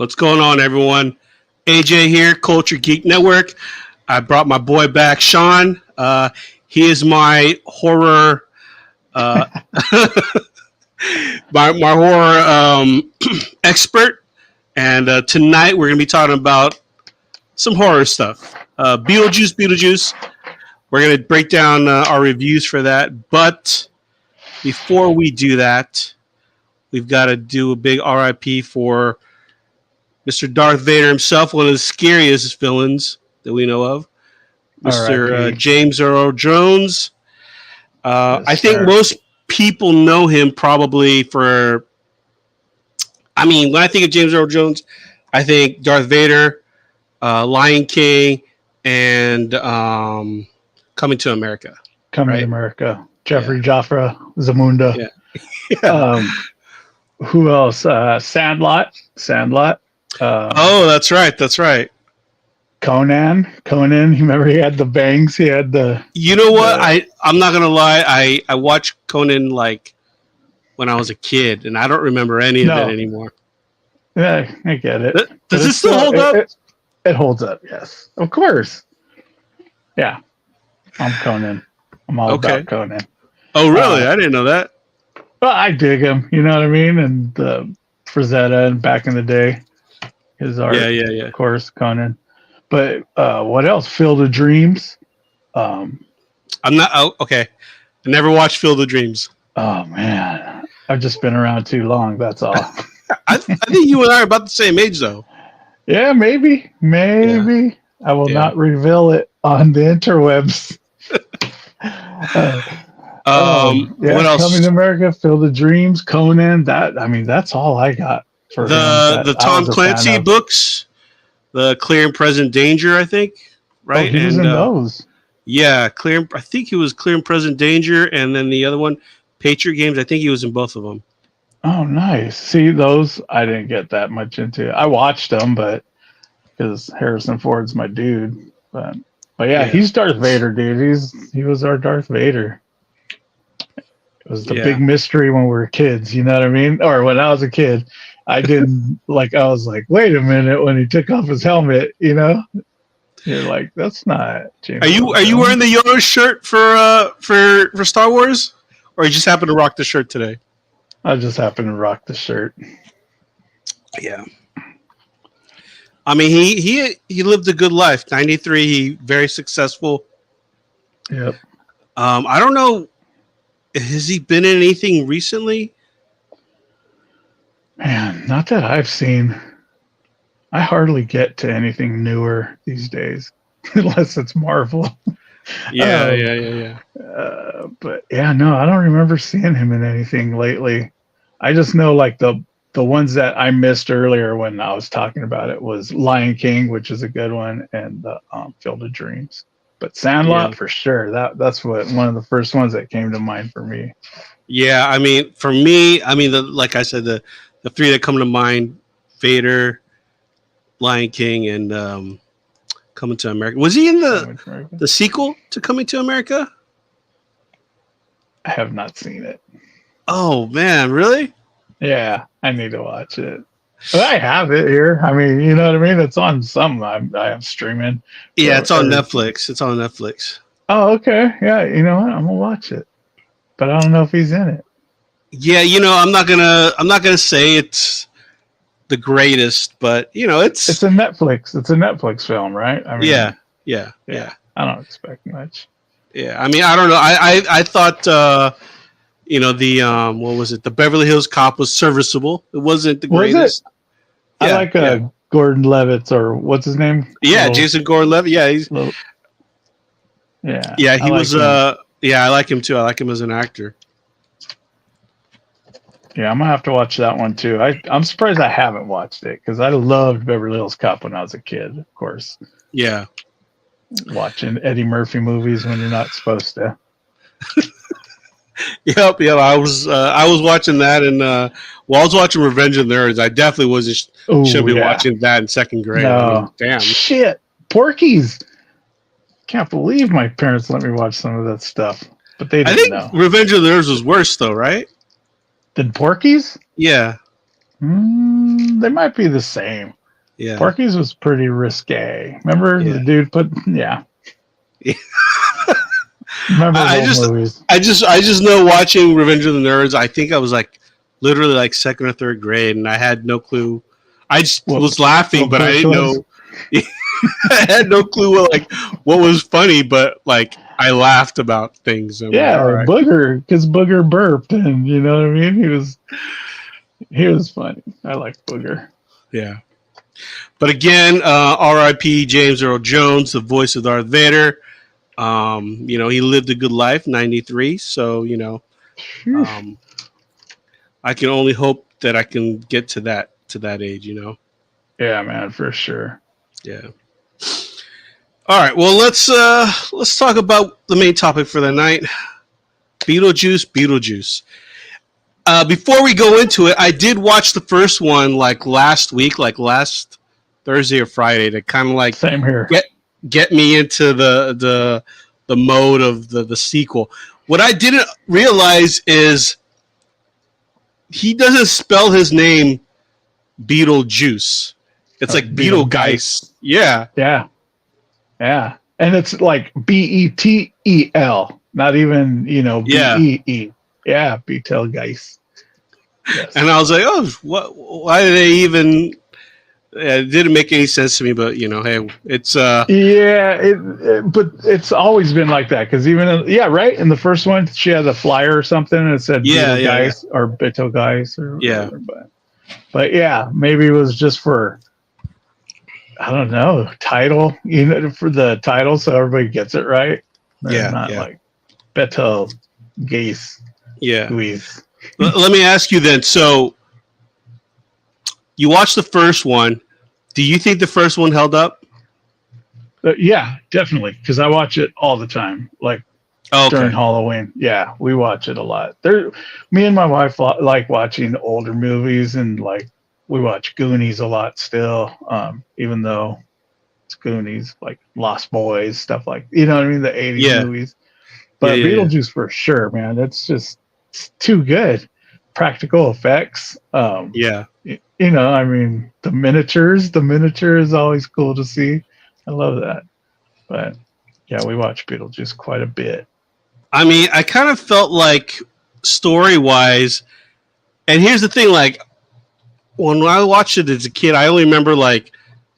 What's going on, everyone? AJ here, Culture Geek Network. I brought my boy back, Sean. He is my horror, uh, my horror expert. And tonight we're going to be talking about some horror stuff. Beetlejuice. We're going to break down our reviews for that. But before we do that, we've got to do a big RIP for Mr. Darth Vader himself, one of the scariest villains that we know of. Mr. James Earl Jones. Yes, I think most people know him probably for... I mean, when I think of James Earl Jones, I think Darth Vader, Lion King, and Coming to America. Coming to America. Jeffrey Jafra Zamunda. Yeah. Who else? Sandlot. Oh, that's right. Conan. You remember he had the bangs? He had the... You know what? I'm not going to lie. I watched Conan like when I was a kid, and I don't remember any of that anymore. Yeah, I get it. Does it still hold up? It holds up, yes. Of course. Yeah. I'm Conan. I'm all about Conan. Oh, really? I didn't know that. Well, I dig him. You know what I mean? And Frazetta and back in the day. His art, of course, Conan. But what else? Field of Dreams. I'm not... okay. I never watched Field of Dreams. Oh, man. I've just been around too long, that's all. I think you and I are about the same age, though. Yeah, maybe. Yeah. I will not reveal it on the interwebs. What else? Coming to America, Field of Dreams, Conan. That's all I got for the Tom Clancy books, the Clear and Present Danger, I think. Right? Oh, he was in those. Yeah, I think he was Clear and Present Danger, and then the other one, Patriot Games. I think he was in both of them. Oh, nice. See, those I didn't get that much into. I watched them, but because Harrison Ford's my dude. But yeah, he's Darth Vader, dude. He was our Darth Vader. It was the big mystery when we were kids. You know what I mean? Or when I was a kid, I didn't I was like, wait a minute, when he took off his helmet, you know. You're like, that's not James. Are you wearing the Yoda shirt for Star Wars, or you just happen to rock the shirt today? I just happen to rock the shirt. Yeah. I mean, he lived a good life. 93, he very successful. Yep. I don't know. Has he been in anything recently? Man, not that I've seen. I hardly get to anything newer these days, unless it's Marvel. Yeah. But yeah, no, I don't remember seeing him in anything lately. I just know like the ones that I missed earlier when I was talking about it was Lion King, which is a good one, and the Field of Dreams. But Sandlot for sure. That's one of the first ones that came to mind for me. Yeah, I mean, for me, like I said, the three that come to mind: Vader, Lion King, and Coming to America. Was he in the sequel to Coming to America? I have not seen it. Oh man, really? Yeah, I need to watch it. But I have it here. I mean, you know what I mean? It's on some I am streaming. Yeah, it's on Netflix. Oh, okay. Yeah, you know what? I'm gonna watch it. But I don't know if he's in it. Yeah, you know, I'm not gonna say it's the greatest, but you know, it's a Netflix film, right? I mean, yeah. I don't expect much. Yeah, I mean, I don't know. I thought you know, the what was it? The Beverly Hills Cop was serviceable. It wasn't the greatest. I like Gordon Levitt, or what's his name? Yeah, Jason Gordon-Levitt. Yeah, he's he was I like him too. I like him as an actor. Yeah, I'm gonna have to watch that one too. I'm surprised I haven't watched it because I loved Beverly Hills Cop when I was a kid, of course. Yeah. Watching Eddie Murphy movies when you're not supposed to. Yep. I was watching that, and while I was watching Revenge of the Nerds, I definitely should be watching that in second grade. No. I mean, damn. Shit. Porky's. Can't believe my parents let me watch some of that stuff. But they didn't know. Revenge of the Nerds was worse though, right? Than Porky's? Yeah. They might be the same. Yeah. Porky's was pretty risque. Remember Yeah. the dude put yeah. Yeah. Memorable I just movies. I just know watching Revenge of the Nerds. I think I was like literally like second or third grade, and I had no clue. I just was laughing, but I Bush didn't was? know. I had no clue what was funny, but like I laughed about things. I'm like, Yeah, all right, Booger, because Booger burped, and you know what I mean. He was funny. I like Booger. yeah. But again, R.I.P. James Earl Jones, the voice of Darth Vader. He lived a good life, 93. So um, I can only hope that I can get to that age. Yeah, man, for sure. Yeah. All right. Well, let's talk about the main topic for the night. Beetlejuice. Before we go into it, I did watch the first one like last week, like last Thursday or Friday, to kind of like Same here. get me into the mode of the sequel. What I didn't realize is he doesn't spell his name Beetlejuice. It's like Beetlegeist. Yeah. Yeah. Yeah. And it's like Betel, not even, Yeah. Bee. Yeah, Betelgeuse. Yes. And I was like, oh, what? Why did they even? It didn't make any sense to me, but hey, it's Yeah, but it's always been like that because even right in the first one she had a flyer or something and it said Betelgeuse or Betelgeuse or whatever. But yeah, maybe it was just for I don't know title, for the title so everybody gets it right. Not like Betelgeuse. Yeah. Let me ask you then. So you watched the first one. Do you think the first one held up? Yeah, definitely. Because I watch it all the time. Like during Halloween. Yeah, we watch it a lot. Me and my wife like watching older movies, and like we watch Goonies a lot still. Even though it's Goonies, like Lost Boys, stuff like what I mean, the 80s movies. But Beetlejuice for sure, man. It's too good. Practical effects. I mean, the miniature is always cool to see. I love that. But yeah, we watch Beetlejuice quite a bit. I mean, I kind of felt like story-wise, and here's the thing, like when I watched it as a kid, I only remember like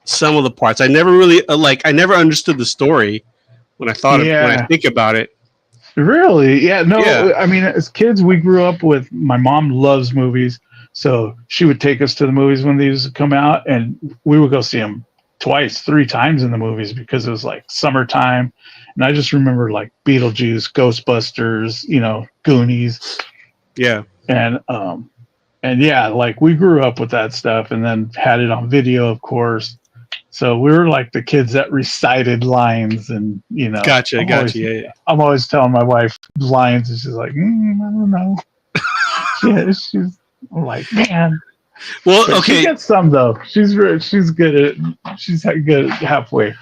some of the parts. I never really I never understood the story when I when I think about it. Really? Yeah. No, I mean, as kids, we grew up with, my mom loves movies. So she would take us to the movies when these would come out, and we would go see them twice, 3 times in the movies because it was like summertime. And I just remember like Beetlejuice, Ghostbusters, Goonies. Yeah. And yeah, like we grew up with that stuff and then had it on video, of course. So we were like the kids that recited lines and, Gotcha. I'm always telling my wife lines and she's like, I don't know. she's like, man. Well, but okay. She gets some though. She's good at halfway.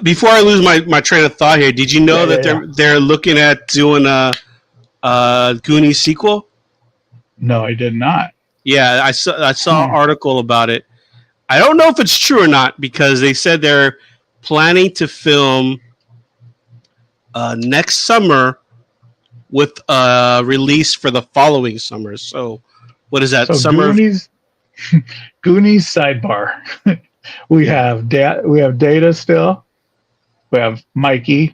Before I lose my train of thought here, did you know that they're looking at doing a Goonies sequel? No, I did not. Yeah, I saw an article about it. I don't know if it's true or not because they said they're planning to film next summer with a release for the following summer. So, what is that? So summer Goonies sidebar. We have Data still. We have Mikey,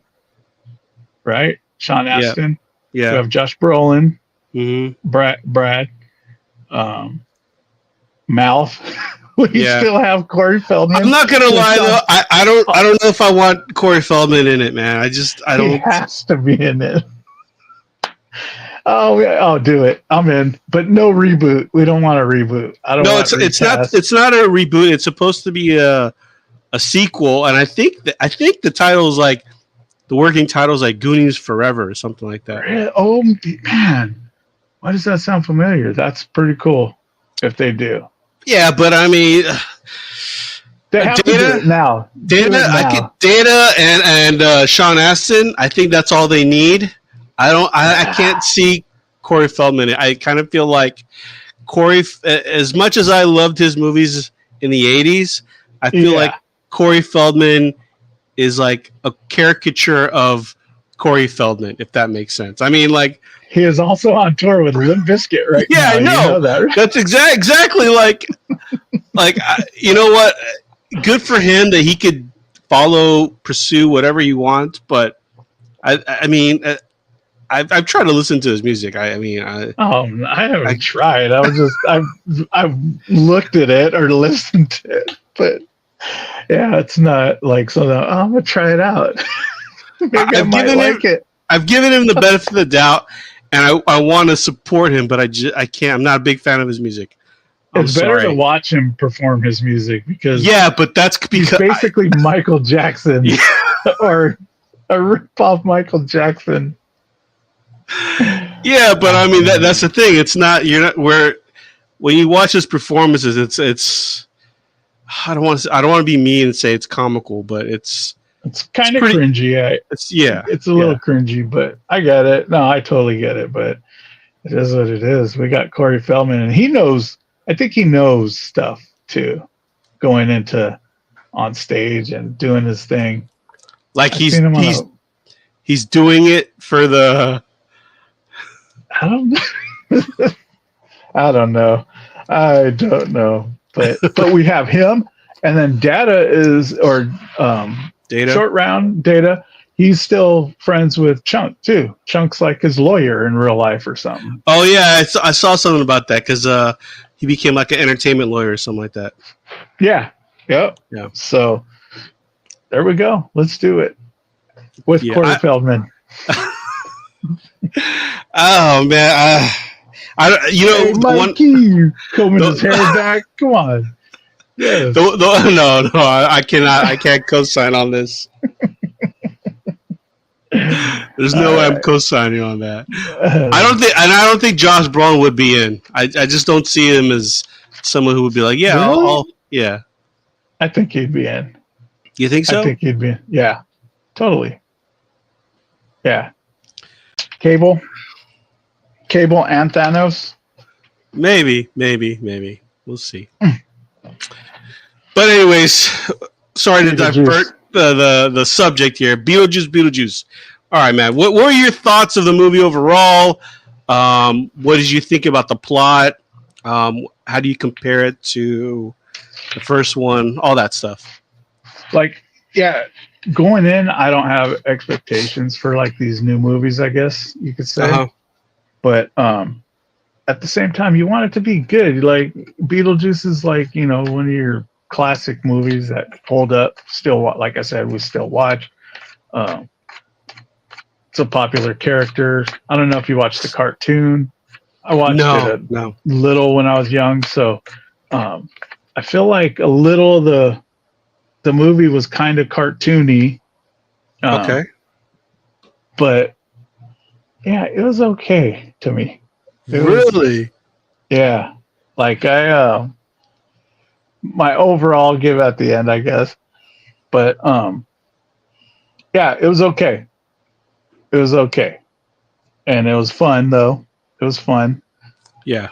right? Sean Astin. Yeah. We have Josh Brolin. Mm-hmm. Brad. Mouth. We still have Corey Feldman. I'm not gonna lie though. I don't know if I want Corey Feldman in it, man. I don't. He has to be in it. Oh, do it. I'm in, but no reboot. We don't want a reboot. I don't. No, it's not. It's not a reboot. It's supposed to be a sequel, and I think the title is like the working title is like Goonies Forever or something like that. Oh man, why does that sound familiar? That's pretty cool. If they do. Yeah, but I mean, they have to do it now. Data and Sean Astin. I think that's all they need. I can't see Corey Feldman. I kind of feel like Corey, as much as I loved his movies in the '80s, I feel like Corey Feldman is like a caricature of Corey Feldman, if that makes sense. I mean, like he is also on tour with Limp Bizkit right yeah, now. I know. You know that, right? That's exactly like you know what? Good for him that he could pursue whatever he wants. But I mean, I've tried to listen to his music. I haven't tried. I've looked at it or listened to it, but yeah, it's not like so. I'm gonna try it out. Maybe I might like it. I've given him the benefit of the doubt, and I want to support him, but I can't. I'm not a big fan of his music. It's better to watch him perform his music because but that's because he's basically Michael Jackson or a rip-off Michael Jackson. Yeah, but I mean that's the thing. It's not when you watch his performances, it's I don't want to be mean and say it's comical, but it's kind of cringy. It's a little cringy, but I get it. No, I totally get it, but it is what it is. We got Corey Feldman, and he knows. I think he knows stuff too, going into on stage and doing his thing. Like he's doing it for the. I don't know. I don't know. But we have him, and then Data. Short Round Data. He's still friends with Chunk too. Chunk's like his lawyer in real life or something. Oh yeah, I saw something about that because he became like an entertainment lawyer or something like that. Yeah. Yep. Yeah. So there we go. Let's do it with Corey Feldman. Oh man, hey, Mikey, combing his hair back. Come on. Yes. No, I cannot. I can't co-sign on this. There's no way I'm co-signing on that. I don't think Josh Brolin would be in. I just don't see him as someone who would be like, yeah, really? yeah. I think he'd be in. You think so? I think he'd be in. Yeah, totally. Yeah. Cable and Thanos. Maybe. We'll see. But anyways, sorry to divert the subject here. Beetlejuice. All right, man. What were your thoughts of the movie overall? What did you think about the plot? How do you compare it to the first one? All that stuff. Like, yeah, going in, I don't have expectations for like these new movies, I guess you could say. Uh-huh. But at the same time, you want it to be good. Like Beetlejuice is like, one of your classic movies that hold up. Still, like I said, we still watch. It's a popular character. I don't know if you watched the cartoon. I watched it a little when I was young, so I feel like a little of the movie was kind of cartoony. Okay. But yeah, it was okay to me. Really? Yeah. Like my overall give at the end, I guess. But yeah, it was okay. It was okay. And it was fun though. It was fun. Yeah.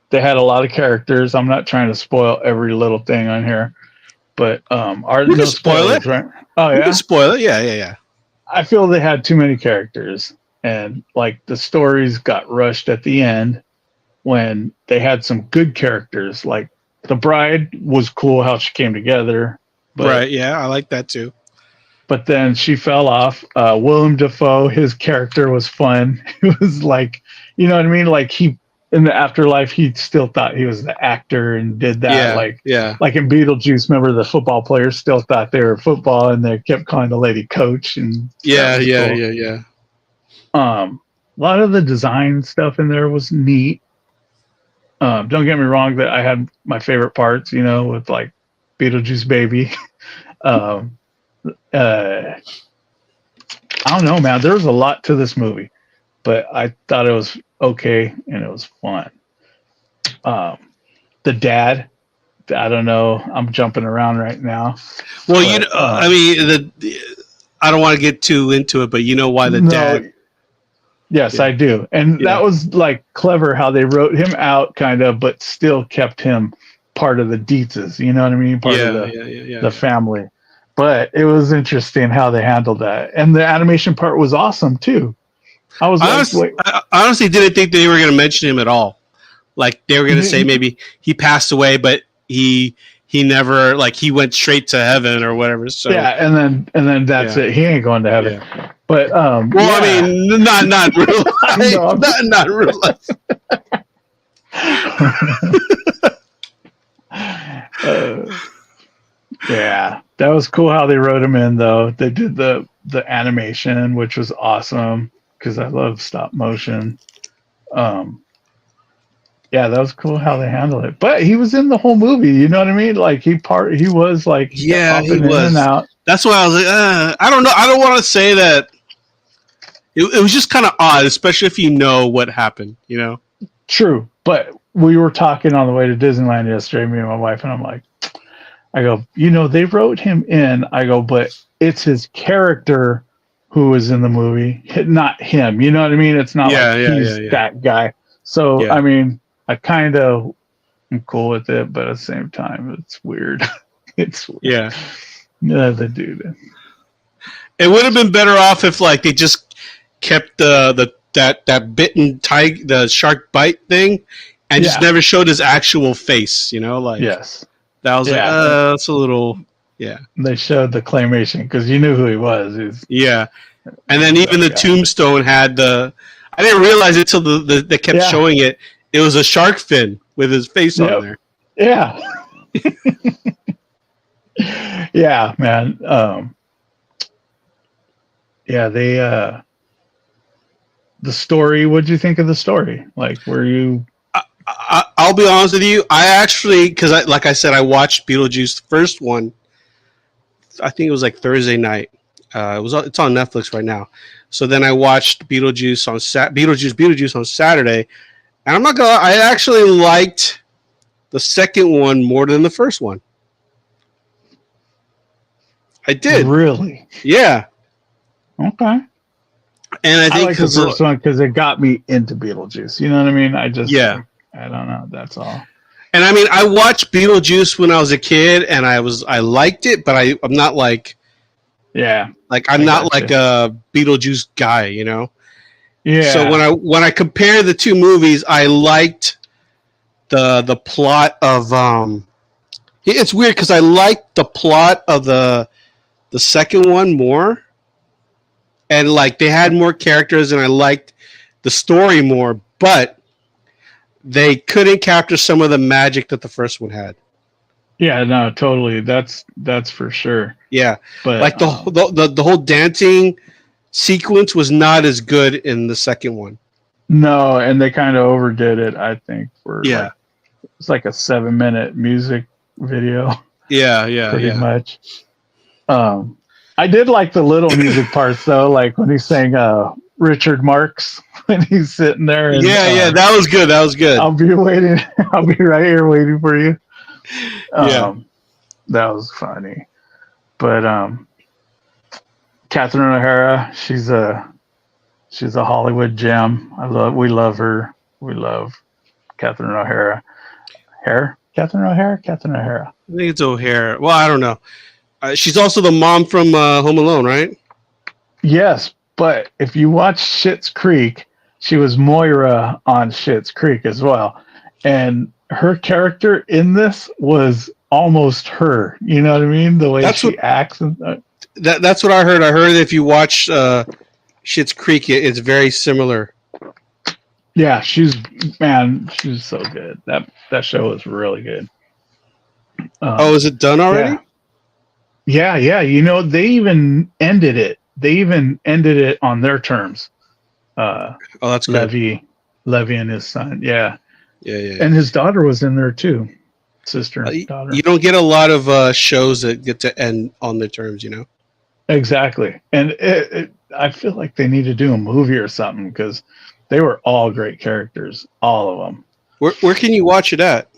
They had a lot of characters. I'm not trying to spoil every little thing on here. But we can spoil it, right? Oh yeah. We can spoil it. Yeah. I feel they had too many characters. And like the stories got rushed at the end when they had some good characters. Like the bride was cool how she came together. But, right, yeah, I like that too. But then she fell off. Willem Dafoe, his character was fun. It was like, you know what I mean? Like he in the afterlife, he still thought he was the actor and did that. Like in Beetlejuice, remember the football players still thought they were football and they kept calling the lady coach. And yeah. A lot of the design stuff in there was neat. Don't get me wrong that I had my favorite parts, with like Beetlejuice baby. I don't know, man. There was a lot to this movie, but I thought it was okay and it was fun. The dad, I don't know. I'm jumping around right now. Well, I mean, I don't want to get too into it, but you know why the dad. Yes, Yeah. I do. And Yeah. that was like clever how they wrote him out kind of, but still kept him part of the Dietzes, you know what I mean? Part of Yeah. Yeah. Yeah. Yeah. the Yeah. family. But it was interesting how they handled that. And the animation part was awesome too. I was like, wait, I honestly didn't think they were going to mention him at all. Like they were going to say maybe he passed away, but he never like he went straight to heaven or whatever. So yeah, and then that's yeah, it. He ain't going to heaven. yeah. But Well, I yeah. mean, not in real I life, know. not in real life. Yeah, that was cool how they wrote him in though. They did the animation, which was awesome because I love stop motion. Um, yeah, that was cool how they handled it. But he was in the whole movie. You know what I mean? Like he was like he kept Yeah, he popping in and was. out. That's why I was like, I don't know. I don't want to say that. It was just kind of odd, especially if you know what happened. You know. True, but we were talking on the way to Disneyland yesterday, me and my wife, and I'm like, I go, they wrote him in. I go, but it's his character who was in the movie, not him. You know what I mean? It's not Yeah, like yeah, he's yeah, yeah. that guy. So, Yeah. I mean, I kind of am cool with it, but at the same time, it's weird. It's weird. Yeah. Yeah, the dude. It would have been better off if like they just kept that bitten tiger, the shark bite thing, and just Yeah. never showed his actual face. You know, like Yes. that was like, Yeah. that's a little, yeah, They showed the claymation because you knew who he was. He's yeah. And then even the that guy. tombstone had the. I didn't realize it till they kept Yeah. showing it. It was a shark fin with his face on there. Yeah. Yeah, man. Yeah, they the story, what'd you think of the story? Like, were you I'll be honest with you. I actually, because like I said, I watched Beetlejuice the first one. I think it was like Thursday night. It's on Netflix right now. So then I watched Beetlejuice Beetlejuice on Saturday, and I'm not gonna. I actually liked the second one more than the first one. I did. really? Yeah. Okay. And I I think like the first one because it got me into Beetlejuice. You know what I mean? I just yeah. I don't know. That's all. And I mean, I watched Beetlejuice when I was a kid, and I liked it, but I'm not like Yeah. I'm not like a Beetlejuice guy, you know. Yeah. So when I compare the two movies, I liked the plot of It's weird because I liked the plot of the second one more, and like they had more characters, and I liked the story more, but they couldn't capture some of the magic that the first one had. Yeah, no, totally. That's for sure. Yeah, But like the whole dancing sequence was not as good in the second one. no, and they kind of overdid it, I think, for Yeah, it's like a 7-minute music video, yeah, pretty yeah. much. I did like the little music parts though, like when he sang Richard Marx when he's sitting there. And, yeah, that was good. That was good. I'll be waiting. I'll be right here waiting for you. Yeah, that was funny. But Catherine O'Hara, she's a Hollywood gem. We love her. We love Catherine O'Hara. Catherine O'Hara. I think it's O'Hare. Well, I don't know. She's also the mom from Home Alone, right? Yes, but if you watch Schitt's Creek, she was Moira on Schitt's Creek as well, and her character in this was almost her. You know what I mean? The way she acts and that's what I heard. I heard that if you watch Schitt's Creek, it's very similar. Yeah, she's so good. That show is really good. Is it done already? Yeah. You know, they even ended it. On their terms. That's good. Levy and his son. Yeah. Yeah. And his daughter was in there too. Sister and daughter. You don't get a lot of shows that get to end on their terms, you know? Exactly. And I feel like they need to do a movie or something because they were all great characters, all of them. Where can you watch it at?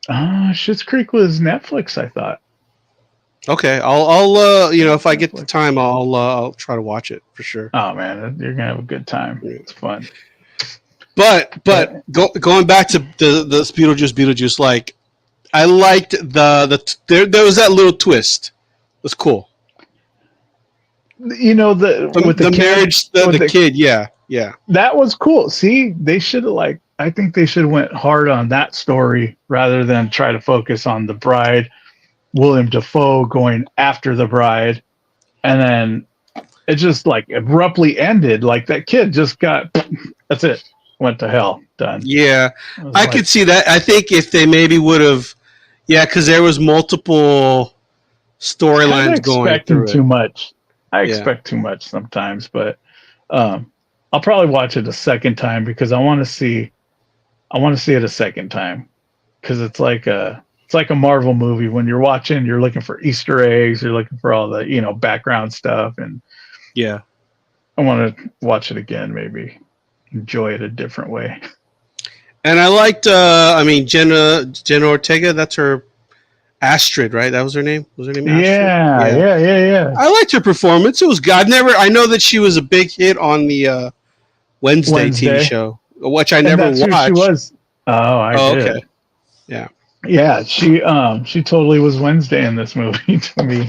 Schitt's Creek was Netflix, I thought. Okay, if I get the Netflix. time, I'll try to watch it for sure. Oh man, you're gonna have a good time. Yeah. It's fun. But going back to the Beetlejuice, like I liked there was that little twist. It was cool. The with The the kid, marriage, with the kid, yeah, yeah, that was cool. See, they should have I think they should have went hard on that story rather than try to focus on the bride, William Defoe going after the bride, and then it just abruptly ended. Like that kid just got that's it, went to hell, done. yeah. I was I like, could see that. I think if they maybe would have, yeah, because there was multiple kind of storylines going expecting through it. too much. I Yeah, expect too much sometimes, but um, I'll probably watch it a second time because I want to see. I want to see it a second time because it's like a Marvel movie. When you're watching, you're looking for Easter eggs, you're looking for all the background stuff, and yeah. I want to watch it again, maybe enjoy it a different way. And I liked, Jenna Ortega. That's her Astrid, right? That was her name. Was her name Astrid? Yeah, Yeah. yeah, yeah, yeah. I liked her performance. It was good. I know that she was a big hit on the Wednesday TV Wednesday, show, which I and never that's who she watched. was. Oh, I Oh, okay. did. Yeah. Yeah, she totally was Wednesday in this movie to me.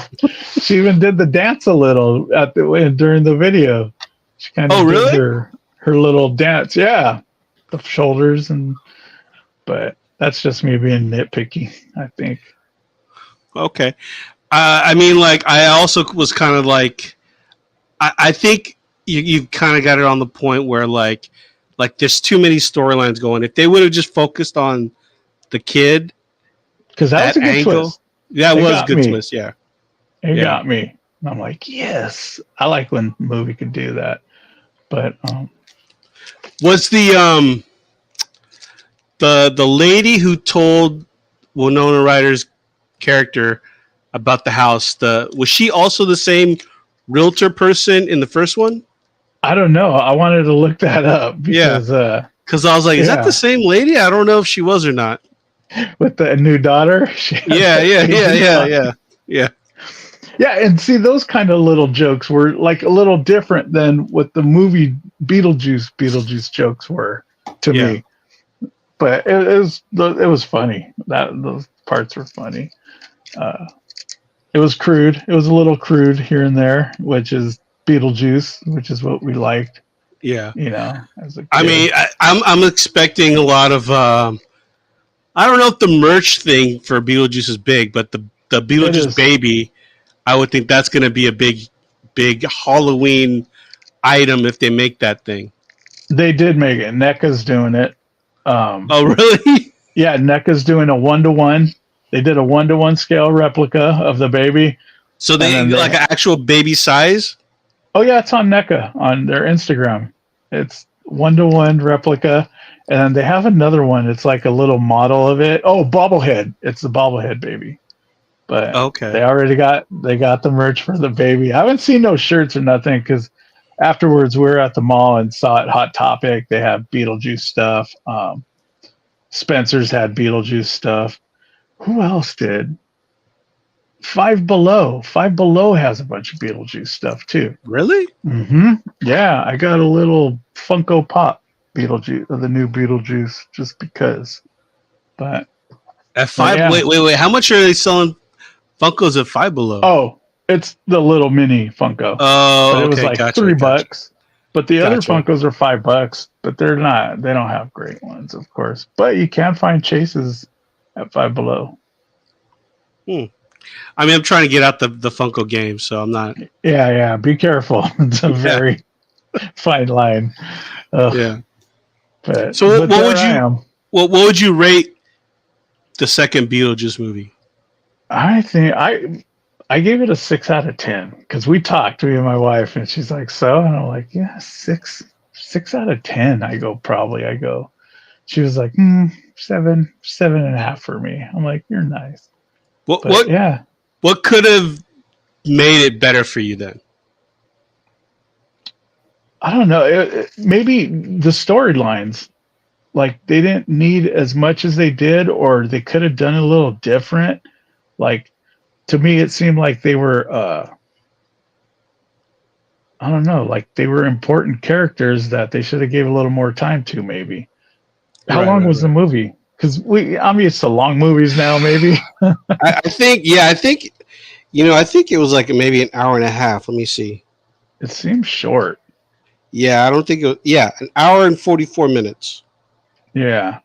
She even did the dance a little during the video. She kind Oh, of did really? her little dance. Yeah, the shoulders but that's just me being nitpicky, I think. Okay. I also was kind of like, I think you kind of got it on the point where there's too many storylines going. If they would have just focused on the kid, Because that was that a good angle, twist. that It was a got good me. twist. Yeah. It Yeah. got me. And I'm like, yes, I like when a movie could do that. But Was the lady who told Winona Ryder's character about the house, was she also the same realtor person in the first one? I don't know. I wanted to look that up Yeah. because Because I was like, is that the yeah, same lady? I don't know if she was or not. with the new daughter, she has Yeah, that yeah, yeah, Asian yeah, daughter. yeah, yeah, Yeah, and see those kind of little jokes were like a little different than what the movie Beetlejuice jokes were to yeah. me. But it was funny. That those parts were funny. Uh, it was crude. It was a little crude here and there, which is Beetlejuice, which is what we liked, Yeah. as a I kid. mean, I'm expecting a lot of. I don't know if the merch thing for Beetlejuice is big, but the It Beetlejuice is. baby, I would think that's going to be a big Halloween item if they make that thing. They did make it. NECA's doing it. Um, Oh, really? yeah, NECA's doing a 1-to-1. They did a 1-to-1 scale replica of the baby, So and they then like an actual baby size? oh yeah, it's on NECA on their Instagram. It's 1-to-1 replica, and then they have another one. It's like a little model of it. Oh, bobblehead. It's the bobblehead baby. But Okay. they got the merch for the baby. I haven't seen no shirts or nothing because afterwards we were at the mall and saw it Hot Topic. They have Beetlejuice stuff. Spencer's had Beetlejuice stuff. Who else did? Five Below. Five Below has a bunch of Beetlejuice stuff too. Really? Yeah, I got a little Funko Pop Beetlejuice, the new Beetlejuice, just because. But At but five? yeah. Wait. How much are they selling Funkos at Five Below? Oh, it's the little mini Funko, but Oh, it was okay. like Gotcha. $3. But the other Gotcha. Funkos are $5, but they're not. They don't have great ones, of course. But you can find chases at Five Below. I mean, I'm trying to get out the Funko game, so I'm not. Yeah, yeah. Be careful. It's a Yeah. very fine line. Yeah. But So what there would I you am. what would you rate the second Beetlejuice movie? I think I gave it a 6 out of 10 because we talked, me and my wife, and she's like, "So," and I'm like, "Yeah, 6 out of 10." I go, probably. I go. She was like, 7.5 for me. I'm like, "You're nice," What but what yeah, what could have made it better for you then? I don't know. Maybe the storylines, like they didn't need as much as they did, or they could have done it a little different. Like to me it seemed like they were I don't know, like they were important characters that they should have gave a little more time to. Maybe. How Right, long right, was the right. movie? Because I'm used to long movies now. Maybe I think, yeah, I think, I think it was like maybe an hour and a half. Let me see. it seems short. Yeah, I don't think it was, yeah, an hour and 44 minutes. Yeah.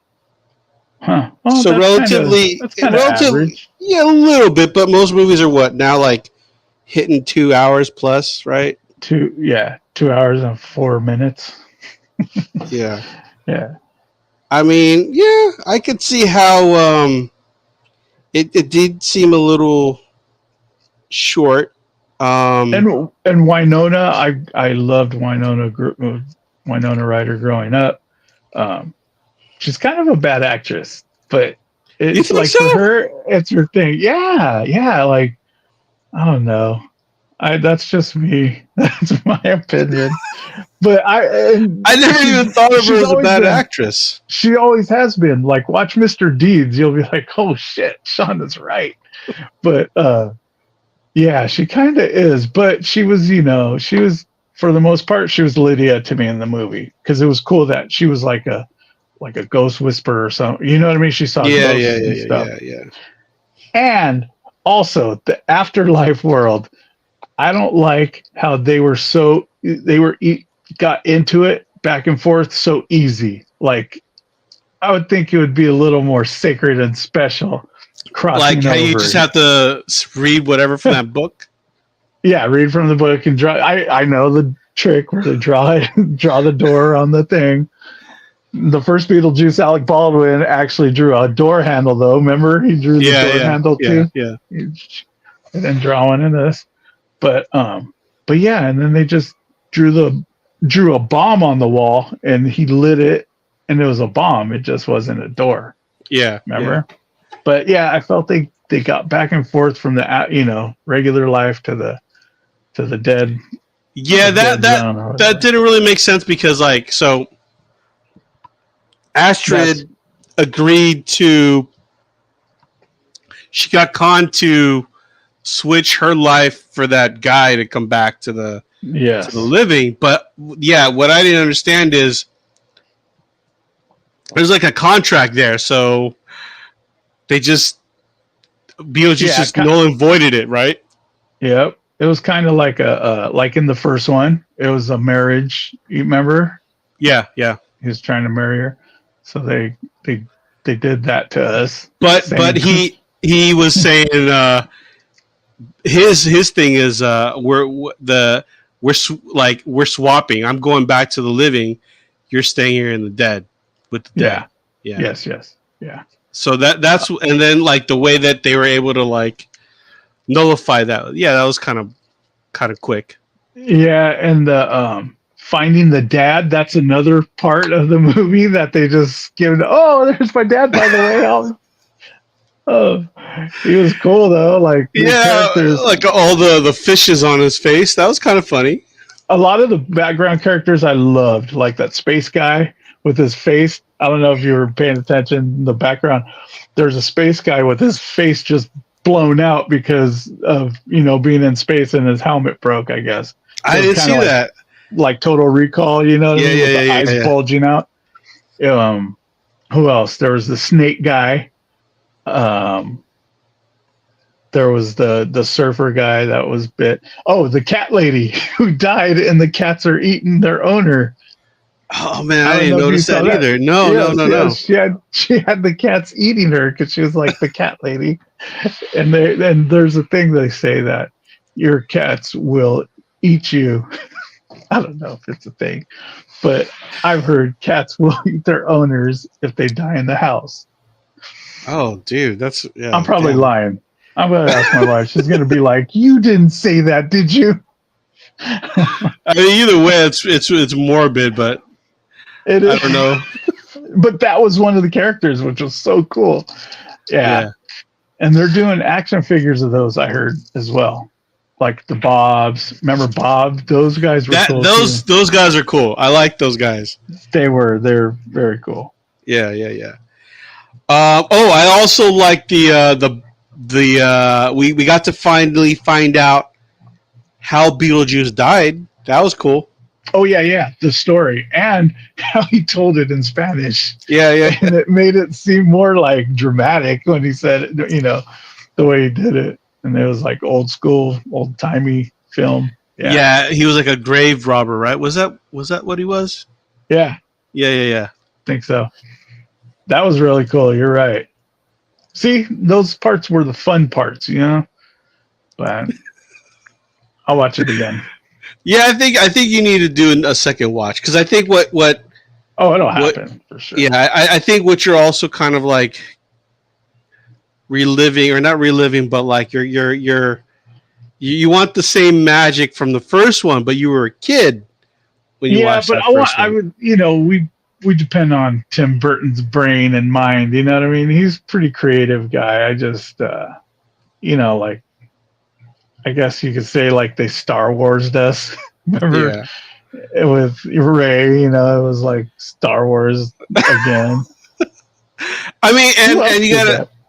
Huh. Well, So relatively, that's kind of relatively, average. yeah, a little bit, but most movies are what now, like hitting 2 hours plus, right? 2 hours and 4 minutes. Yeah. Yeah. I mean, yeah, I could see how it did seem a little short. Um, And Winona, I loved Winona Ryder growing up. Um, she's kind of a bad actress, but you it think like so? for her, it's her thing. Yeah, yeah. Like I don't know. I That's just me. That's my opinion. But I never even thought of her she's as a always bad been. actress. She always has been. Like watch Mr. Deeds, you'll be like, oh shit, Shonda's right. But yeah, she kind of is, but she was for the most part, she was Lydia to me in the movie because it was cool that she was like a ghost whisperer or something. You know what I mean? She saw Yeah, yeah, ghosts yeah, and yeah, stuff. yeah, yeah. And also the afterlife world. I don't like how got into it back and forth so easy. Like I would think it would be a little more sacred and special Like crossing how you just over. have to read whatever from that book. Yeah, read from the book and draw. I know the trick where they draw the door on the thing. The first Beetlejuice, Alec Baldwin actually drew a door handle though. Remember, he drew the Yeah, door yeah, handle yeah, too. yeah. And then drawing in this, but yeah, and then they just drew a bomb on the wall and he lit it, and it was a bomb. It just wasn't a door. Yeah, yeah. Remember? But yeah, I felt they got back and forth from the regular life to the Yeah, the that dead that zone or that whatever. didn't really make sense because like so That's Astrid agreed to she got conned to switch her life for that guy to come back to the yes. living. But yeah, what I didn't understand is there's like a contract there, so they just Beetlejuice Yeah, just null and voided it, right? yep. It was kind of like like in the first one, it was a marriage. You remember? Yeah, yeah. He was trying to marry her, so they they did that to us. But Same. he was saying his thing is we're swapping. I'm going back to the living. You're staying here in the dead with the dead. Yeah. Yeah. Yes. Yes. Yeah. So that's and then like the way that they were able to like nullify that. Yeah, that was kind of quick. Yeah, and the finding the dad, that's another part of the movie that they just give. Oh, there's my dad, by the way. Oh, he was cool though. Like the Yeah, characters, like all the fishes on his face. That was kind of funny. a lot of the background characters I loved, like that space guy with his face. I don't know if you were paying attention in the background. There's a space guy with his face just blown out because of being in space and his helmet broke, I guess. So I it's didn't kind see of that. like Total Recall, you know what I Yeah, mean, yeah, with yeah, the eyes yeah, yeah. bulging out. Um, who else? There was the snake guy. Um, there was the surfer guy that was bit. Oh, the cat lady who died, and the cats are eating their owner. Oh man, I I don't didn't know if you notice saw that that. either. No, no, Yes, no, yes, no. she had the cats eating her because she was like the cat lady. And there's a thing they say that your cats will eat you. I don't know if it's a thing, but I've heard cats will eat their owners if they die in the house. Oh, dude, that's I'm yeah, probably damn. lying. I'm gonna ask my wife. She's gonna be like, "You didn't say that, did you?" I mean, either way, it's morbid, but It I is, don't know. but that was one of the characters, which was so cool. Yeah, Yeah, and they're doing action figures of those. I heard as well, like the Bobs. Remember Bob? Those guys were that cool too. those guys are cool. I like those guys. They're very cool. Yeah, yeah, yeah. Oh, I also like we got to finally find out how Beetlejuice died. That was cool. Oh yeah, the story and how he told it in Spanish. Yeah. And it made it seem more like dramatic when he said it, the way he did it. And it was like old school, old timey film. Yeah, he was like a grave robber, right? Was that what he was? Yeah, Yeah. think so. That was really cool. You're right. See, those parts were the fun parts, But I'll watch it again. Yeah, I think you need to do a second watch because I think what Oh, it'll happen for sure. Yeah, I think what you're also kind of like reliving, or not reliving, but like you want the same magic from the first one, but you were a kid when you watched that first one. I would, we depend on Tim Burton's brain and mind. You know what I mean? He's a pretty creative guy. I just, like, I guess you could say like they Star Wars us. Remember it with Ray? It was like Star Wars again. I mean, and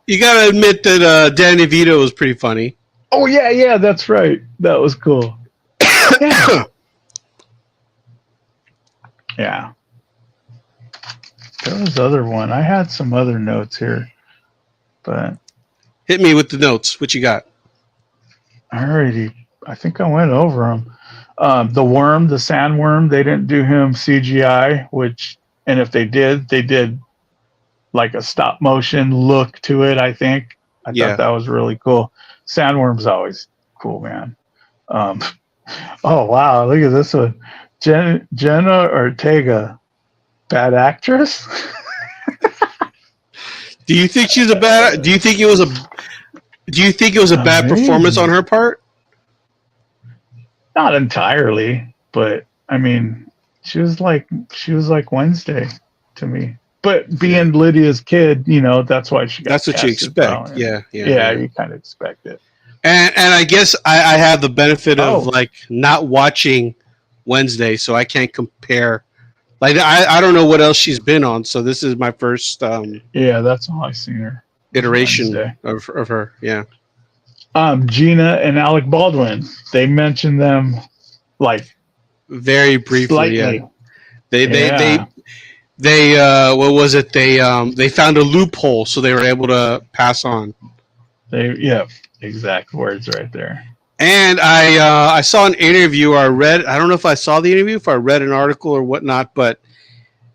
you gotta admit that Danny DeVito was pretty funny. Oh yeah, that's right. That was cool. Yeah. Yeah. There was other one. I had some other notes here, but hit me with the notes. What you got? I think I went over them. The worm, the sandworm, they didn't do him CGI, and if they did like a stop motion look to it, I think. I thought that was really cool. Sandworm's always cool, man. Oh, wow. Look at this one. Jenna Ortega, bad actress? Do you think she's a bad? Do you think it was a bad performance on her part? Not entirely, but I mean, she was like Wednesday to me. But being Lydia's kid, that's why she got. That's what you expect. Yeah, you kind of expect it. And I guess I have the benefit of like not watching Wednesday, so I can't compare. Like I don't know what else she's been on, so this is my first. That's all I've seen her. Iteration of her. Yeah. Gina and Alec Baldwin. They mentioned them like very briefly. Slightly. Yeah. They what was it? They found a loophole, so they were able to pass on. Exact words right there. And I saw an interview, or I read. I don't know if I saw the interview, if I read an article or whatnot, but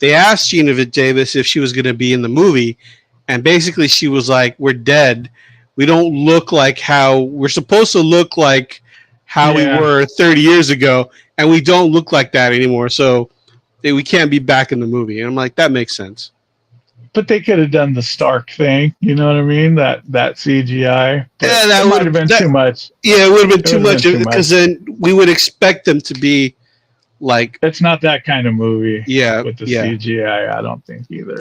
they asked Gina Davis if she was going to be in the movie, and basically she was like, "We're dead. We don't look like how we're supposed to look like how we were 30 years ago, and we don't look like that anymore. So we can't be back in the movie." And I'm like, that makes sense. But they could have done the Stark thing, you know what I mean? That CGI. That would have been too much. Yeah, it would have been too much because then we would expect them to be like. It's not that kind of movie. Yeah, with the CGI, I don't think either.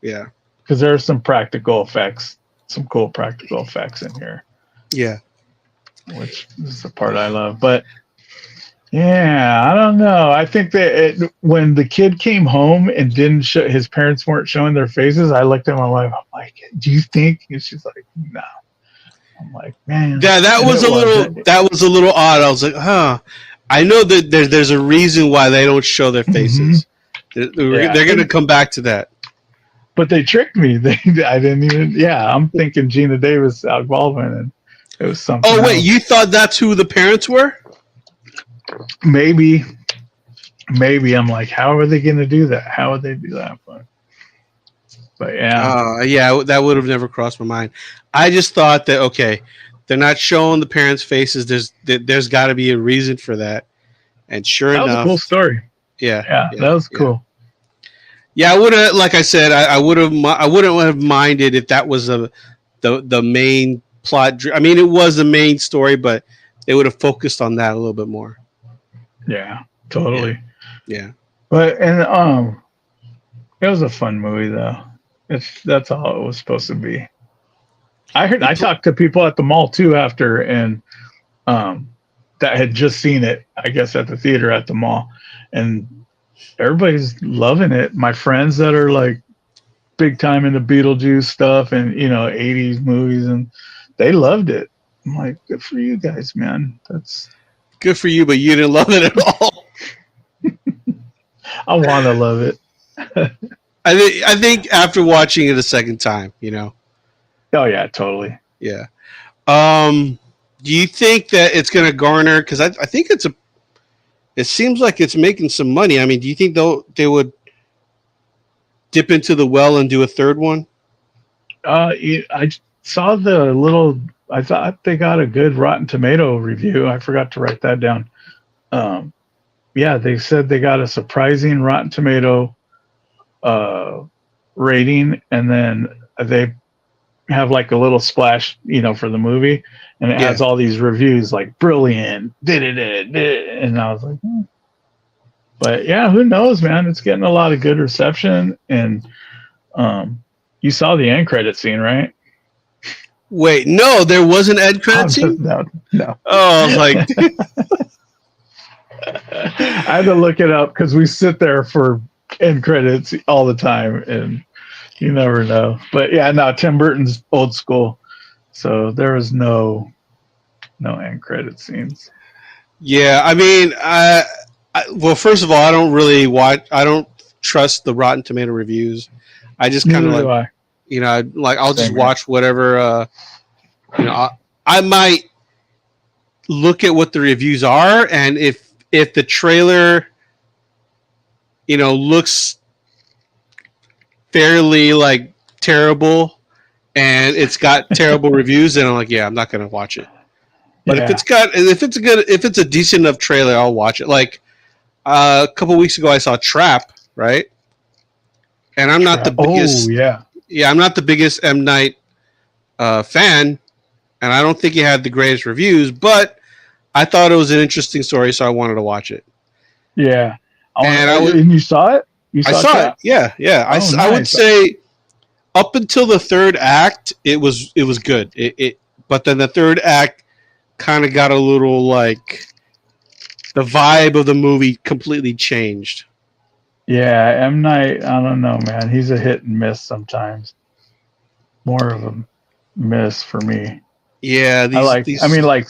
Yeah. Because there are some practical effects, some cool practical effects in here. Yeah. Which is the part I love, but. Yeah, I don't know. I think that when the kid came home and didn't show, his parents weren't showing their faces, I looked at my wife. I'm like, "Do you think?" And she's like, "No." I'm like, "Man." Yeah, that was a little odd. I was like, "Huh." I know that there's a reason why they don't show their faces. Mm-hmm. They're going to come back to that. But they tricked me. I didn't even. Yeah, I'm thinking Gina Davis, Alec Baldwin, and it was something. Oh wait, you thought that's who the parents were? Maybe I'm like, how are they going to do that? How would they do that? But yeah, that would have never crossed my mind. I just thought that okay, they're not showing the parents' faces. There's got to be a reason for that. And sure enough, that was a cool story. Yeah, that was cool. Yeah, I would have, like I said, I wouldn't have minded if that was the main plot. I mean, it was the main story, but they would have focused on that a little bit more. Yeah, totally. Yeah. But it was a fun movie though. That's all it was supposed to be. I talked to people at the mall too after, and that had just seen it, I guess, at the theater at the mall, and everybody's loving it. My friends that are like big time into Beetlejuice stuff and 80s movies and they loved it. I'm like, good for you guys, man. That's Good for you, but you didn't love it at all. I want to love it. I think after watching it a second time, Oh yeah, totally. yeah. Um, do you think that it's going to garner? Because I think it seems like it's making some money. I mean, do you think they would dip into the well and do a third one? I saw the little. I thought they got a good Rotten Tomato review. I forgot to write that down. Um, yeah, they said they got a surprising Rotten Tomato uh, rating, and then they have like a little splash, for the movie, and it Yeah. has all these reviews like brilliant, did it, and I was like, but yeah, who knows, man? It's getting a lot of good reception, and you saw the end credit scene, right? Wait, no, there was an end credit scene. No, no. Oh, I was like, I had to look it up because we sit there for end credits all the time, and you never know. But yeah, no, Tim Burton's old school, so there was no end credit scenes. yeah. I mean, well, first of all, I don't really watch. I don't trust the Rotten Tomato reviews. I just kind of Neither do like, I. I'll just Same here. watch whatever. I might look at what the reviews are, and if the trailer, looks fairly like terrible, and it's got terrible reviews, then I'm like, yeah, I'm not gonna watch it. But Yeah. if it's a decent enough trailer, I'll watch it. Like a couple weeks ago, I saw Trap, right? And I'm not the Oh biggest. yeah. Yeah, I'm not the biggest M Night fan, and I don't think he had the greatest reviews. But I thought it was an interesting story, so I wanted to watch it. Yeah. And I would, And you saw it? You I saw saw it. Trap? Yeah, yeah. Oh, I would nice. say up until the third act, it was good. But then the third act kind of got a little like the vibe of the movie completely changed. Yeah, M Night. I don't know, man. He's a hit and miss sometimes. More of a miss for me. Yeah, I mean, like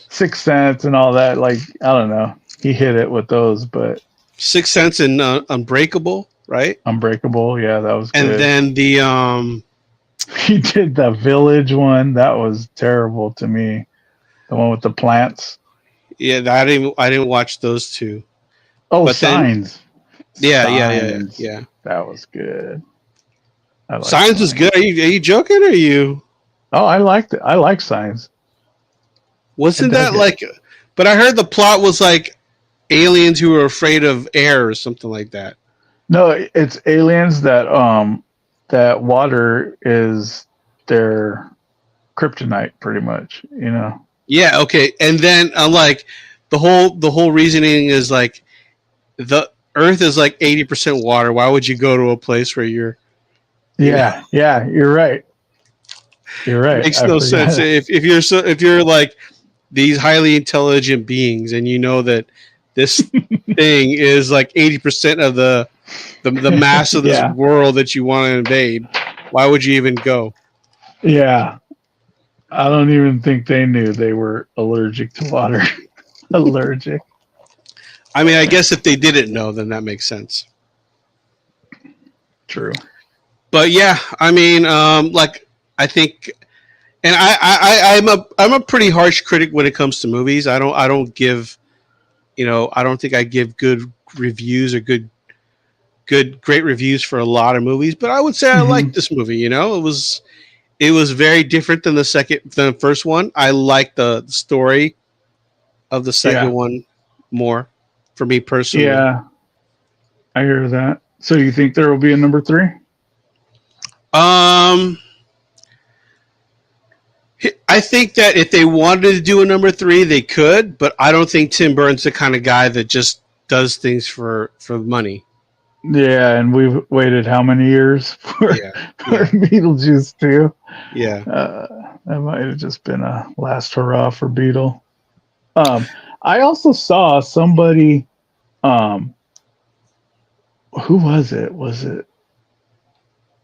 Sixth Sense and all that. Like, I don't know. He hit it with those, but Sixth Sense and Unbreakable, right? Unbreakable, yeah, that was And good. then the He did the Village one. That was terrible to me. The one with the plants. yeah, I didn't watch those two. Oh, But then Signs. yeah. Signs. That was good. I like Signs was Signs. good. Are you joking? Or are you Oh, I liked it. I like Signs. wasn't I dug that it. like? But I heard the plot was like aliens who were afraid of air or something like that. No, it's aliens that water is their kryptonite, pretty much. Yeah, okay. And then I'm like, the whole reasoning is like the Earth is like 80% water. Why would you go to a place where you know, Yeah. You're right. You're right. makes I no sense. forgot. If you're like these highly intelligent beings and you know that this thing is like 80% of the mass of this Yeah, world that you want to invade, why would you even go? yeah. I don't even think they knew they were allergic to water. Allergic. I mean, I guess if they didn't know, then that makes sense. True. But yeah, I mean, like I think, and I'm a pretty harsh critic when it comes to movies. I don't give, I don't think I give good reviews or great reviews for a lot of movies. But I would say I Hmm. liked this movie. It was very different than the first one. I like the story of the second Yeah, one more, for me personally. yeah. I hear that. So you think there will be a number three? Um, I think that if they wanted to do a number three, they could, but I don't think Tim Burton's the kind of guy that just does things for money. Yeah, and we've waited how many years for Yeah, for yeah, Beetlejuice 2? yeah. That might have just been a last hurrah for Beetle. Um, I also saw somebody. Um, who was it? Was it?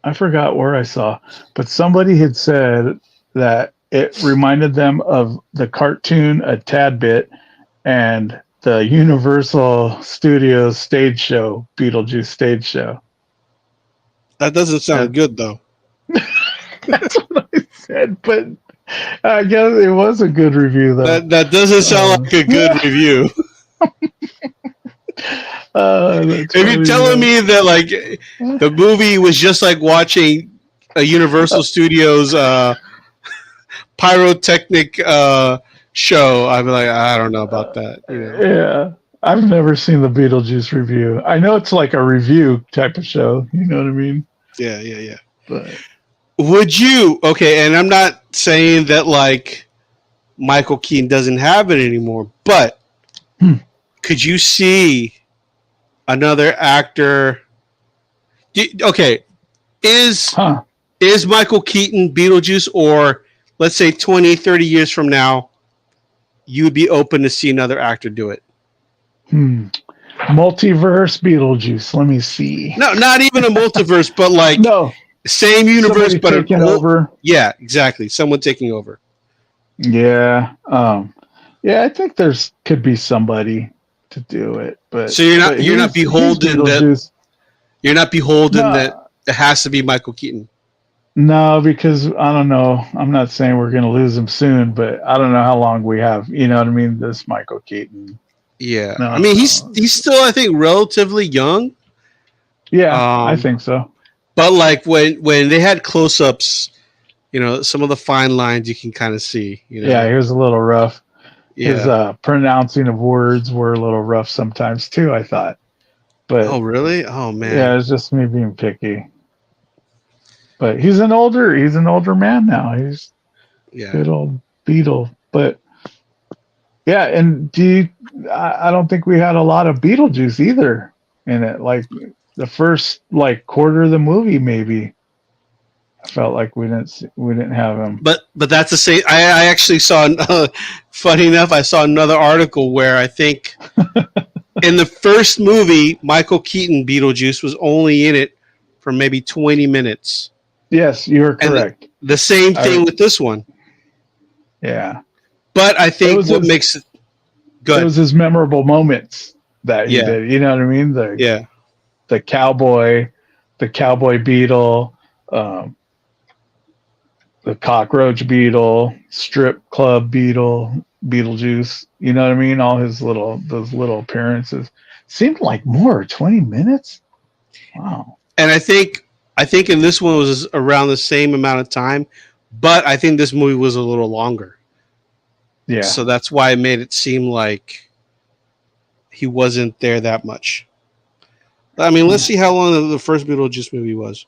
I forgot where I saw, but somebody had said that it reminded them of the cartoon a tad bit and the Universal Studios stage show, Beetlejuice stage show. That doesn't sound good, though. That's what I said, but I guess it was a good review, though. That doesn't sound like a good review. If you're telling me that like the movie was just like watching a Universal Studios pyrotechnic show, I'd be like, I don't know about that. You know? Yeah. I've never seen the Beetlejuice review. I know it's like a review type of show. You know what I mean? Yeah. But Would you? Okay, and I'm not saying that like Michael Keaton doesn't have it anymore, but could you see another actor? Okay, is Michael Keaton Beetlejuice, or let's say 20, 30 years from now, you would be open to see another actor do it? Multiverse Beetlejuice. Let me see. No, not even a multiverse, but like same universe, but taking over. Yeah, exactly. Someone taking over. Yeah. Yeah, I think there's could be somebody to do it, but so you're not beholden that it has to be Michael Keaton. No, because I don't know. I'm not saying we're going to lose him soon, but I don't know how long we have. You know what I mean? This Michael Keaton. Yeah, no, I mean he's still, I think, relatively young. Yeah, I think so. But like when they had close-ups, you know, some of the fine lines you can kind of see. You know? Yeah, he was a little rough. Yeah. His pronouncing of words were a little rough sometimes too, I thought. But oh really? Oh man. Yeah, it's just me being picky. But he's an older man now. He's good old Beetle. But yeah, and I don't think we had a lot of Beetlejuice either in it. Like the first quarter of the movie, maybe. I felt like we didn't have him. But that's the same. I actually saw. Funny enough, I saw another article where I think in the first movie, Michael Keaton Beetlejuice was only in it for maybe 20 minutes. Yes, you're correct. And the same thing with this one. Yeah. But I think what makes it good. It was his memorable moments that he did. You know what I mean? The cowboy beetle, the cockroach beetle, strip club beetle, Beetlejuice. You know what I mean? All those little appearances. Seemed like more 20 minutes. Wow. And I think in this one was around the same amount of time, but I think this movie was a little longer. Yeah. So that's why it made it seem like he wasn't there that much. I mean, let's see how long the first Beetlejuice movie was.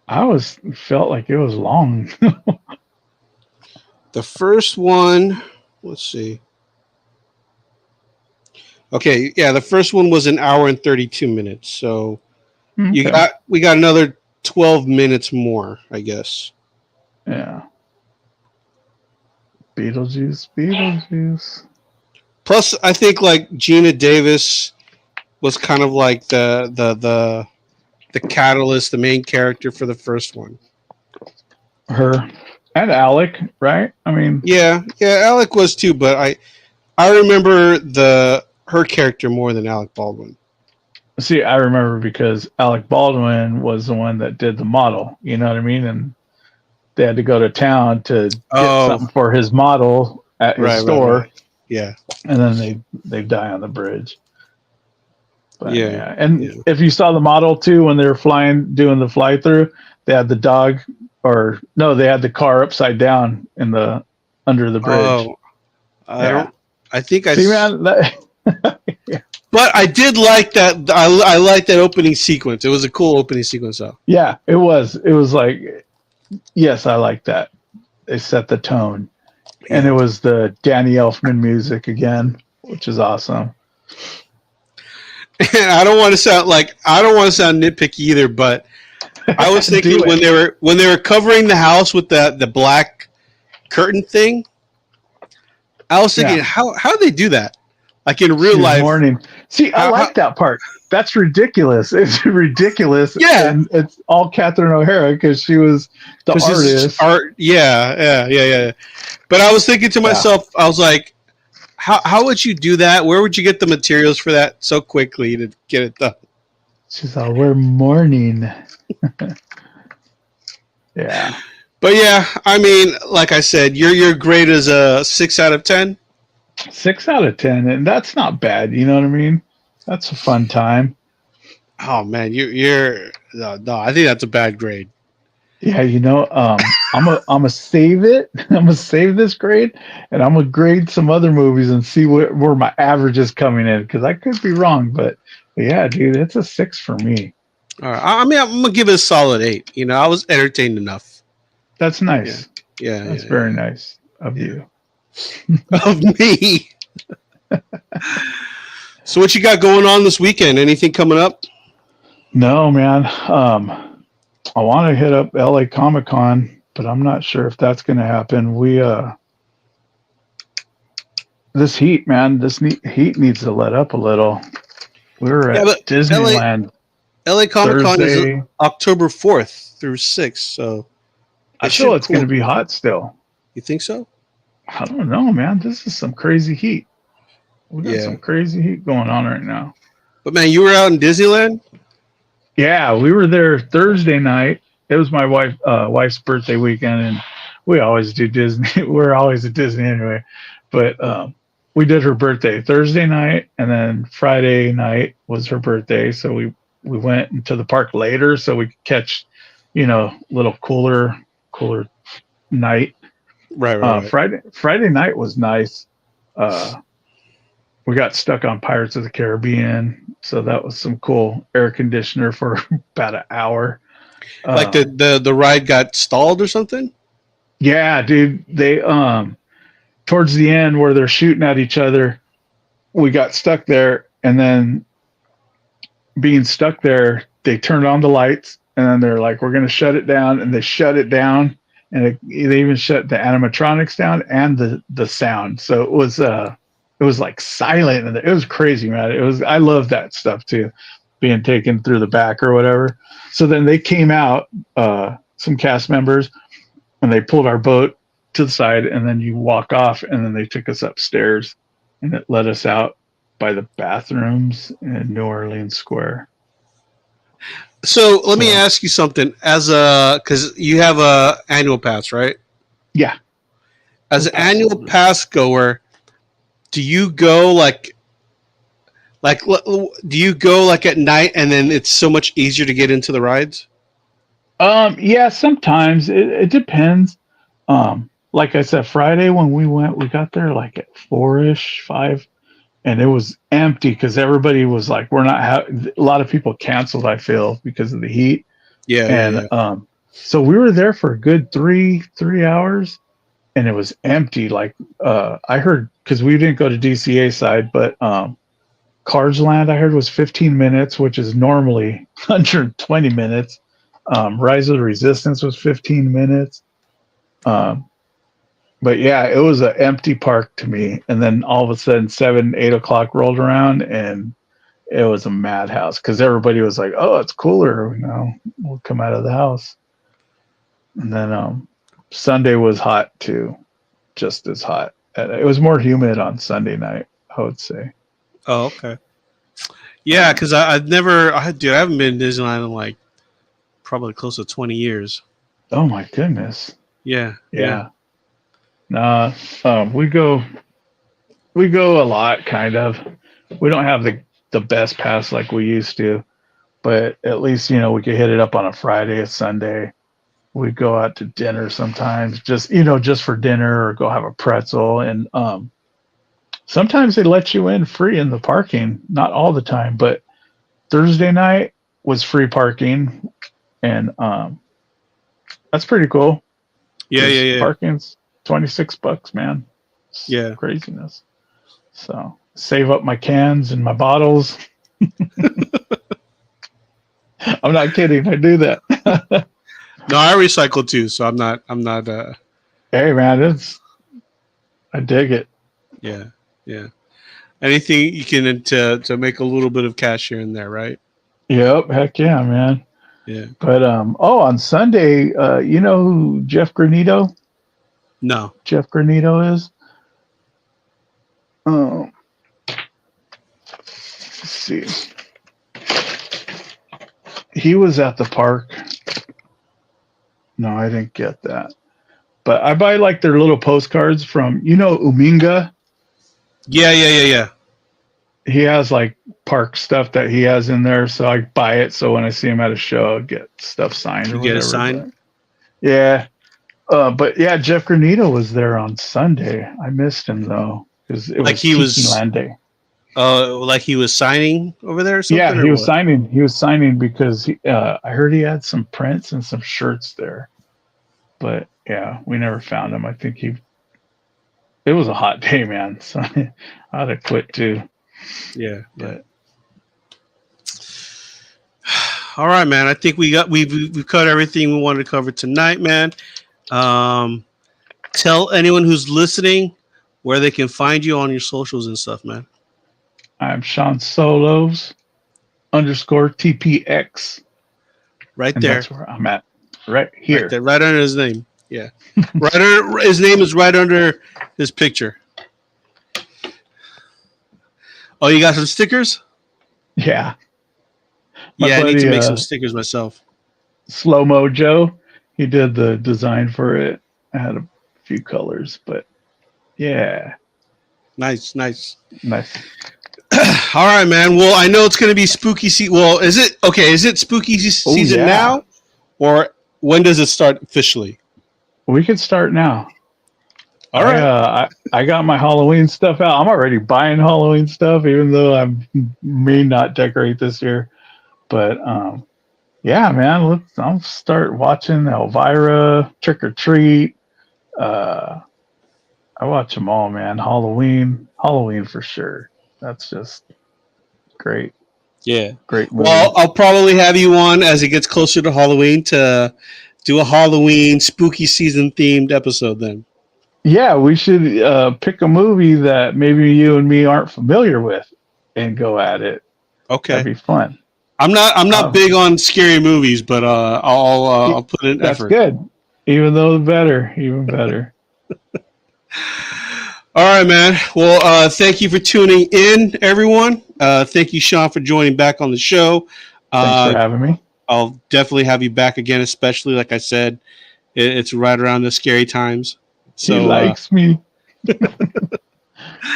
Felt like it was long. The first one, let's see. Okay, yeah, the first one was an hour and 32 minutes. So we got another 12 minutes more, I guess. Yeah. Beetlejuice. Plus, I think like Gina Davis was kind of like the catalyst, the main character for the first one. Her and Alec, right? I mean, yeah, Alec was too, but I remember her character more than Alec Baldwin. See, I remember because Alec Baldwin was the one that did the model. You know what I mean? And they had to go to town to get something for his model at his store. Right. Yeah, and then they die on the bridge. But, if you saw the model too when they were doing the fly through, they had the dog, they had the car upside down under the bridge. Oh, I think I see, man. But I did like that. I liked that opening sequence. It was a cool opening sequence, though. Yeah, it was. It was like, yes, I like that. They set the tone, and it was the Danny Elfman music again, which is awesome. And I don't want to sound nitpicky either, but I was thinking when they were covering the house with the black curtain thing, I was thinking how they do that, like in real life. See, I like that part. That's ridiculous. It's ridiculous, Yeah, and it's all Catherine O'Hara because she was the because it's artist. art. Yeah. But I was thinking to Yeah, myself, I was like, how would you do that? Where would you get the materials for that so quickly to get it done? she's all we're mourning. Yeah, But yeah, I mean, like I said, your grade is a 6 out of 10. 6 out of 10, and that's not bad. You know what I mean? That's a fun time. Oh man, you're no, I think that's a bad grade. Yeah, I'm a save it. I'm gonna save this grade, and I'm gonna grade some other movies and see where my average is coming in because I could be wrong, but yeah, dude, it's a 6 for me. All right, I mean, I'm gonna give it a solid 8. You know, I was entertained enough. That's Yeah, nice. yeah, That's yeah, very yeah. nice of Yeah. you. Of me. So what you got going on this weekend? Anything coming up? No, man. I want to hit up LA Comic Con, but I'm not sure if that's going to happen. This heat, man, heat needs to let up a little. We were Yeah, at but LA Disneyland LA Comic Con is Thursday. October 4th through 6th, so I it feel should it's going cool to be down. hot still. You think so? I don't know, man. This is some crazy heat. We got Yeah. some crazy heat going on right now. But man, you were out in Disneyland? Yeah, we were there Thursday night. It was my wife's birthday weekend, and we always do Disney. We're always at Disney anyway. But we did her birthday Thursday night, and then Friday night was her birthday. So we went into the park later so we could catch, little cooler night. Right. Friday night was nice. Uh, we got stuck on Pirates of the Caribbean, so that was some cool air conditioner for about an hour. Like Um, the ride got stalled or something? yeah, dude, they towards the end where they're shooting at each other, we got stuck there, and then being stuck there, they turned on the lights, and then they're like, "We're gonna shut it down," and they shut it down, and they even shut the animatronics down and the sound. So it was like silent, and it was crazy, man. I love that stuff too, being taken through the back or whatever. So then they came out, some cast members, and they pulled our boat to the side, and then you walk off, and then they took us upstairs, and it let us out by the bathrooms in New Orleans Square. So let me So ask you something. As a because you have a annual pass, right? yeah, As we're an pass annual holders. pass goer, do you go do you go like at night and then it's so much easier to get into the rides? Yeah, sometimes it depends. Like I said, Friday when we went, we got there like at 4ish, 5, and it was empty because everybody was like, "We're not." A lot of people canceled. I feel because of the heat, and Yeah. so we were there for a good three hours, and it was empty. Like I heard because we didn't go to DCA side, but Cars Land I heard was 15 minutes, which is normally 120 minutes. Rise of the Resistance was 15 minutes. Um, but yeah, it was an empty park to me. And then all of a sudden, 7, 8 o'clock rolled around, and it was a madhouse because everybody was like, "Oh, it's cooler, we'll come out of the house." And then Sunday was hot too, just as hot. And it was more humid on Sunday night, I would say. Oh, okay. Yeah, because I've never, dude, I haven't been to Disneyland in like probably close to 20 years. Oh my goodness, Yeah. yeah. Nah, we go a lot, kind of. We don't have the best pass like we used to, but at least we could hit it up on a Friday, a Sunday. We go out to dinner sometimes, just for dinner, or go have a pretzel. And sometimes they let you in free in the parking, not all the time, but Thursday night was free parking, and that's pretty cool because Yeah. parking's $26, man. It's Yeah. craziness. So save up my cans and my bottles. I'm not kidding. I do that. No, I recycle too, so I'm not Hey, man, I dig it. yeah. Yeah. anything you can to make a little bit of cash here and there, right? Yep, heck yeah, man. Yeah. But on Sunday, you know who No. Jeff Granito is? Oh, let's see. He was at the park. No, I didn't get that. But I buy like their little postcards from, Uminga. Yeah. He has like park stuff that he has in there, so I buy it. So when I see him at a show, I'll get stuff signed You or get a whatever. sign? But, yeah. But yeah, Jeff Granito was there on Sunday. I missed him though because it Like was he was- Tiki Land Day. Like he was signing over there or something? Yeah, or he was what? signing. He was signing because I heard he had some prints and some shirts there. But yeah, we never found him. I think it was a hot day, man. So I'd have quit too. Yeah. But All right, man. I think we've covered everything we wanted to cover tonight, man. Tell anyone who's listening where they can find you on your socials and stuff, man. I'm Sean Solos _TPX. Right And there. that's where I'm at. Right here. Right there, right under his name. Yeah. His name is right under his picture. Oh, you got some stickers? Yeah. Yeah, I need to buddy, make some stickers myself. Slow Mo Joe, he did the design for it. I had a few colors, but yeah. Nice. Nice. All right, man. Well, I know it's going to be spooky season. Well, is it okay? Is it spooky season yeah. now, or when does it start officially? We could start now. All right. I got my Halloween stuff out. I'm already buying Halloween stuff, even though I may not decorate this year. But yeah, man, I'll start watching Elvira, Trick or Treat. I watch them all, man. Halloween for sure. That's just great. Yeah. Great movie. Well, I'll probably have you on as it gets closer to Halloween to do a Halloween spooky season themed episode then. Yeah, we should pick a movie that maybe you and me aren't familiar with and go at it. Okay. That'd be fun. I'm not big on scary movies, but I'll put in That's effort. good. Even better. All right, man. Well, thank you for tuning in, everyone. Thank you, Sean, for joining back on the show. Thanks for having me. I'll definitely have you back again, especially like I said, it's right around the scary times. So He likes me.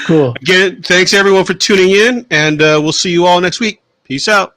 Cool. Again, thanks everyone for tuning in, and we'll see you all next week. Peace out.